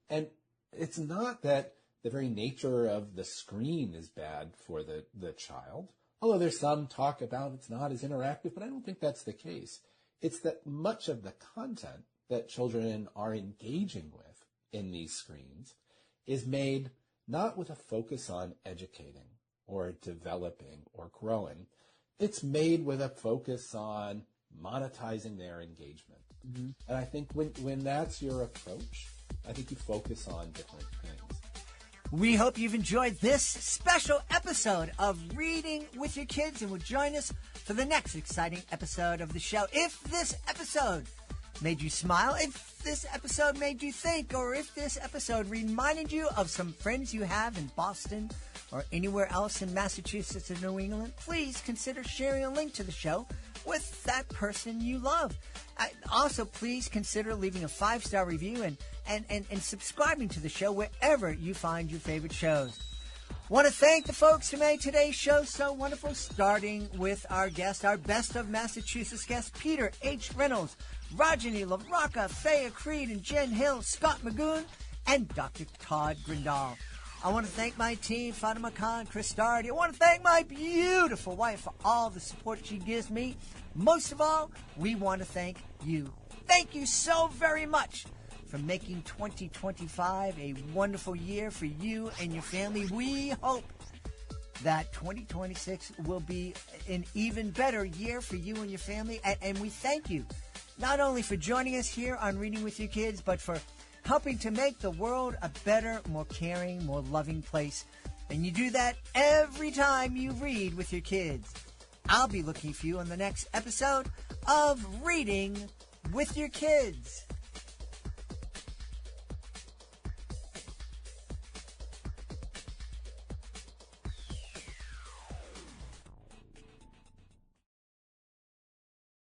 Speaker 8: And it's not that the very nature of the screen is bad for the child, although there's some talk about it's not as interactive, but I don't think that's the case. It's that much of the content that children are engaging with in these screens is made not with a focus on educating or developing or growing. It's made with a focus on monetizing their engagement. Mm-hmm. And I think when that's your approach, I think you focus on different things.
Speaker 2: We hope you've enjoyed this special episode of Reading with Your Kids and will join us for the next exciting episode of the show. If this episode made you smile, if this episode made you think, or if this episode reminded you of some friends you have in Boston or anywhere else in Massachusetts or New England, please consider sharing a link to the show with that person you love. Also, please consider leaving a 5-star review and subscribing to the show wherever you find your favorite shows. Want to thank the folks who made today's show so wonderful, starting with our guest, our Best of Massachusetts guest, Peter H. Reynolds, Rajani LaRocca, Phaea Crede, and Jen Hill, Scott Magoon, and Dr. Todd Grindoll. I want to thank my team, Fatima Khan, Chris Doherty. I want to thank my beautiful wife for all the support she gives me. Most of all, we want to thank you. Thank you so very much for making 2025 a wonderful year for you and your family. We hope that 2026 will be an even better year for you and your family. And we thank you not only for joining us here on Reading with Your Kids, but for helping to make the world a better, more caring, more loving place. And you do that every time you read with your kids. I'll be looking for you on the next episode of Reading with Your Kids.